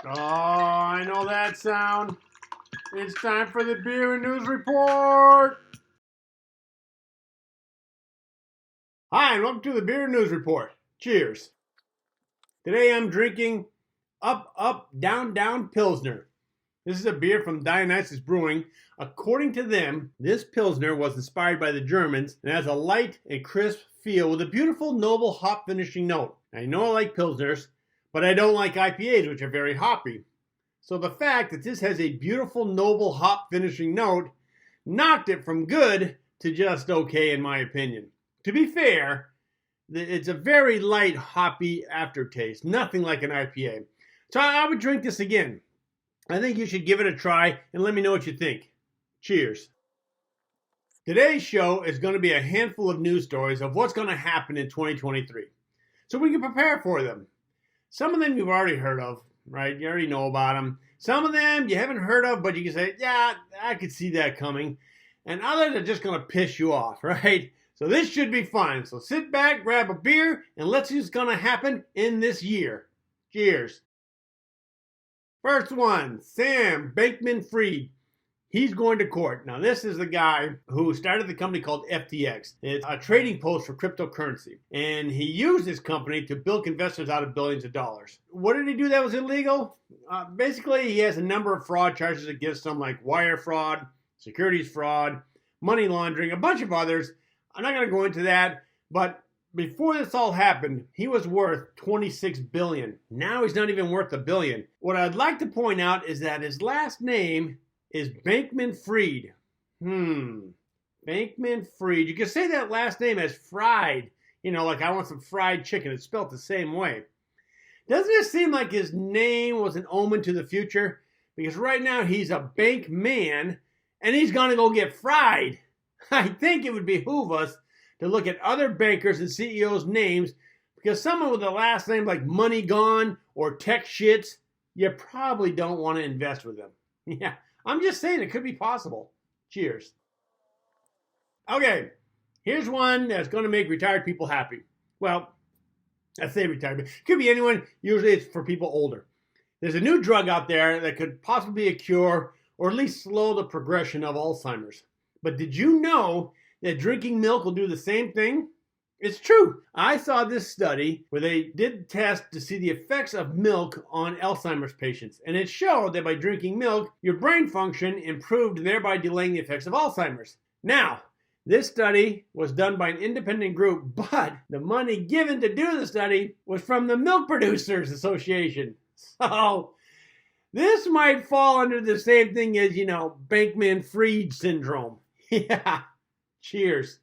Oh, I know that sound. It's time for the Beer and News Report. Hi, and welcome to the Beer and News Report. Cheers. Today I'm drinking Up, Up, Down, Down Pilsner. This is a beer from Dionysus Brewing. According to them, this Pilsner was inspired by the Germans and has a light and crisp feel with a beautiful, noble hop finishing note. I know I like Pilsners, but I don't like IPAs, which are very hoppy. So the fact that this has a beautiful, noble hop finishing note knocked it from good to just okay, in my opinion. To be fair, it's a very light, hoppy aftertaste, nothing like an IPA. So I would drink this again. I think you should give it a try and let me know what you think. Cheers. Today's show is going to be a handful of news stories of what's going to happen in 2023, so we can prepare for them. Some of them you've already heard of, right? You already know about them. Some of them you haven't heard of, but you can say, yeah, I could see that coming. And others are just going to piss you off, right? So this should be fun. So sit back, grab a beer, and let's see what's going to happen in this year. Cheers. First one, Sam Bankman-Fried. He's going to court. Now, this is the guy who started the company called FTX. It's a trading post for cryptocurrency. And he used his company to bilk investors out of billions of dollars. What did he do that was illegal? Basically, he has a number of fraud charges against him, like wire fraud, securities fraud, money laundering, a bunch of others. I'm not going to go into that, but before this all happened, he was worth $26 billion. Now he's not even worth $1 billion. What I'd like to point out is that his last name is Bankman-Fried. Bankman-Fried. You can say that last name as fried. You know, like I want some fried chicken. It's spelled the same way. Doesn't it seem like his name was an omen to the future? Because right now he's a bank man and he's going to go get fried. I think it would behoove us to look at other bankers and CEOs' names, because someone with a last name like Money Gone or Tech Shits, you probably don't want to invest with them. Yeah, I'm just saying it could be possible. Cheers. Okay, here's one that's going to make retired people happy. Well, I say retired, but it could be anyone. Usually it's for people older. There's a new drug out there that could possibly be a cure or at least slow the progression of Alzheimer's. But did you know that drinking milk will do the same thing? It's true. I saw this study where they did test to see the effects of milk on Alzheimer's patients. And it showed that by drinking milk, your brain function improved, thereby delaying the effects of Alzheimer's. Now, this study was done by an independent group, but the money given to do the study was from the Milk Producers Association. So, this might fall under the same thing as, Bankman-Fried syndrome. Yeah. Cheers.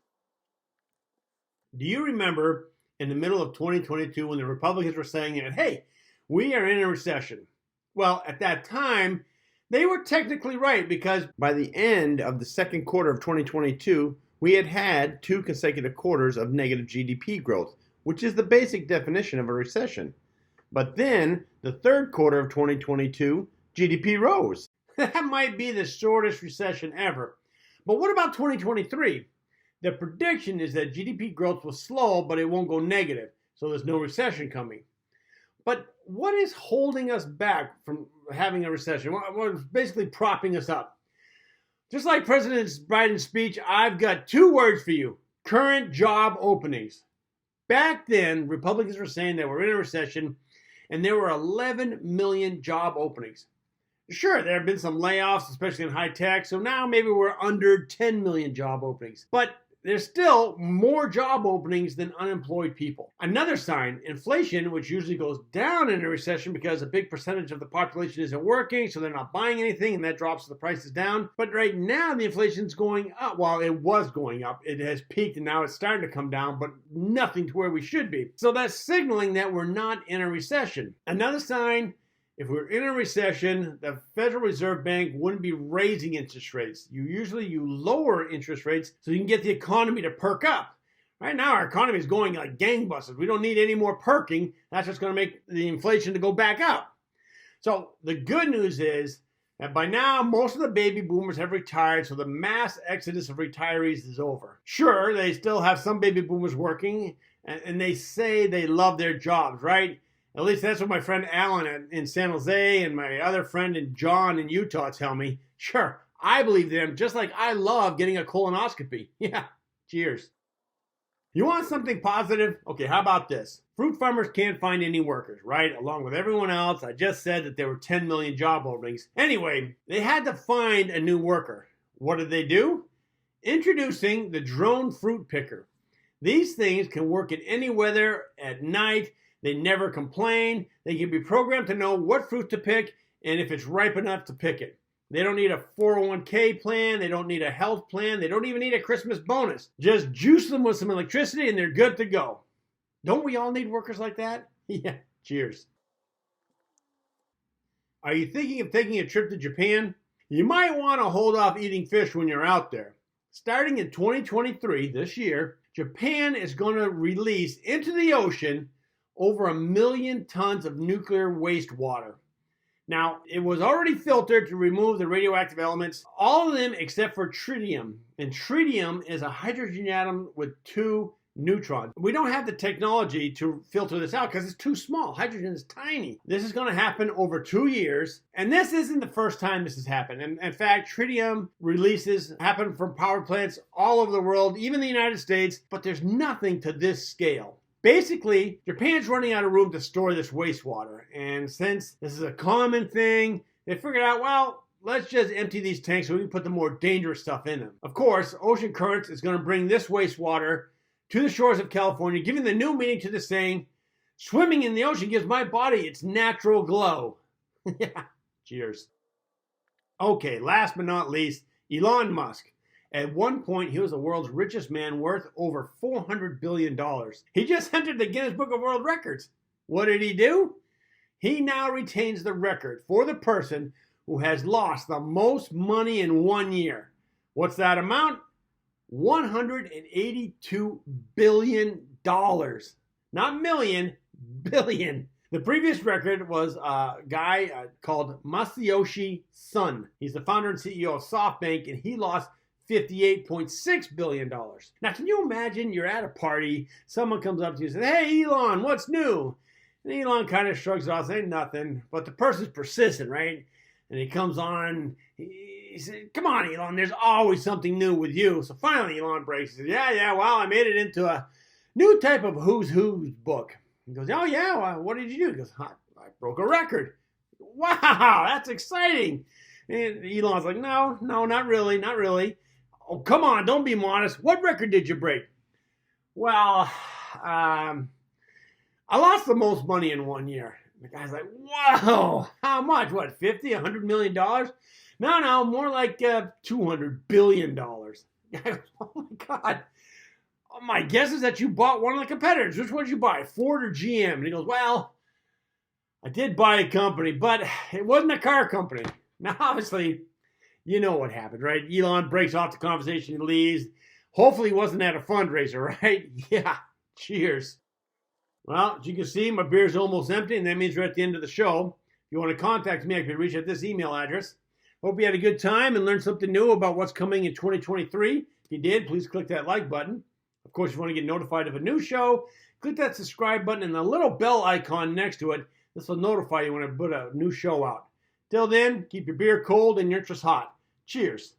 Do you remember in the middle of 2022 when the Republicans were saying that, hey, we are in a recession? Well, at that time, they were technically right, because by the end of the second quarter of 2022, we had 2 consecutive quarters of negative GDP growth, which is the basic definition of a recession. But then, the third quarter of 2022, GDP rose. That might be the shortest recession ever. But what about 2023? The prediction is that GDP growth will slow, but it won't go negative, so there's no recession coming. But what is holding us back from having a recession? What is basically propping us up? Just like President Biden's speech, I've got 2 words for you: current job openings. Back then, Republicans were saying that we're in a recession, and there were 11 million job openings. Sure, there have been some layoffs, especially in high tech, so now maybe we're under 10 million job openings. But there's still more job openings than unemployed people. Another sign, inflation, which usually goes down in a recession because a big percentage of the population isn't working, so they're not buying anything, and that drops the prices down. But right now, the inflation's going up. Well, it was going up. It has peaked, and now it's starting to come down, but nothing to where we should be. So that's signaling that we're not in a recession. Another sign, if we're in a recession, the Federal Reserve Bank wouldn't be raising interest rates. You lower interest rates so you can get the economy to perk up. Right now, our economy is going like gangbusters. We don't need any more perking. That's just going to make the inflation to go back up. So the good news is that by now, most of the baby boomers have retired, so the mass exodus of retirees is over. Sure, they still have some baby boomers working, and they say they love their jobs, right? At least that's what my friend Alan in San Jose and my other friend in John in Utah tell me. Sure, I believe them just like I love getting a colonoscopy. Yeah, cheers. You want something positive? Okay, how about this? Fruit farmers can't find any workers, right? Along with everyone else, I just said that there were 10 million job openings. Anyway, they had to find a new worker. What did they do? Introducing the drone fruit picker. These things can work in any weather, at night. They never complain. They can be programmed to know what fruit to pick and if it's ripe enough to pick it. They don't need a 401k plan. They don't need a health plan. They don't even need a Christmas bonus. Just juice them with some electricity and they're good to go. Don't we all need workers like that? Yeah, cheers. Are you thinking of taking a trip to Japan? You might want to hold off eating fish when you're out there. Starting in 2023, this year, Japan is going to release into the ocean over 1 million tons of nuclear wastewater. Now, it was already filtered to remove the radioactive elements, all of them except for tritium. And tritium is a hydrogen atom with 2 neutrons. We don't have the technology to filter this out because it's too small. Hydrogen is tiny. This is going to happen over 2 years. And this isn't the first time this has happened. And in fact, tritium releases happen from power plants all over the world, even the United States, but there's nothing to this scale. Basically, Japan's running out of room to store this wastewater. And since this is a common thing, they figured out, well, let's just empty these tanks so we can put the more dangerous stuff in them. Of course, Ocean Currents is going to bring this wastewater to the shores of California, giving the new meaning to the saying, swimming in the ocean gives my body its natural glow. Yeah, cheers. Okay, last but not least, Elon Musk. At one point, he was the world's richest man, worth over $400 billion. He just entered the Guinness Book of World Records. What did he do? He now retains the record for the person who has lost the most money in 1 year. What's that amount? $182 billion. Not million, billion. The previous record was a guy called Masayoshi Son. He's the founder and CEO of SoftBank, and he lost $58.6 billion. Now, can you imagine you're at a party, someone comes up to you and says, hey, Elon, what's new? And Elon kind of shrugs it off, saying nothing, but the person's persistent, right? And he comes on, he said, come on, Elon, there's always something new with you. So finally, Elon breaks. He says, yeah, well, I made it into a new type of who's book. He goes, oh, yeah, well, what did you do? He goes, I broke a record. Wow, that's exciting. And Elon's like, no, not really. Oh, come on, don't be modest. What record did you break? Well, I lost the most money in 1 year. The guy's like, whoa, how much? What, 50, $100 million? No, more like $200 billion. The guy goes, oh my God. Oh, my guess is that you bought one of the competitors. Which one did you buy, Ford or GM? And he goes, well, I did buy a company, but it wasn't a car company. Now, obviously, you know what happened, right? Elon breaks off the conversation and leaves. Hopefully he wasn't at a fundraiser, right? Yeah, cheers. Well, as you can see, my beer's almost empty, and that means we're at the end of the show. If you want to contact me, I can reach at this email address. Hope you had a good time and learned something new about what's coming in 2023. If you did, please click that like button. Of course, if you want to get notified of a new show, click that subscribe button and the little bell icon next to it. This will notify you when I put a new show out. Till then, keep your beer cold and your interest hot. Cheers.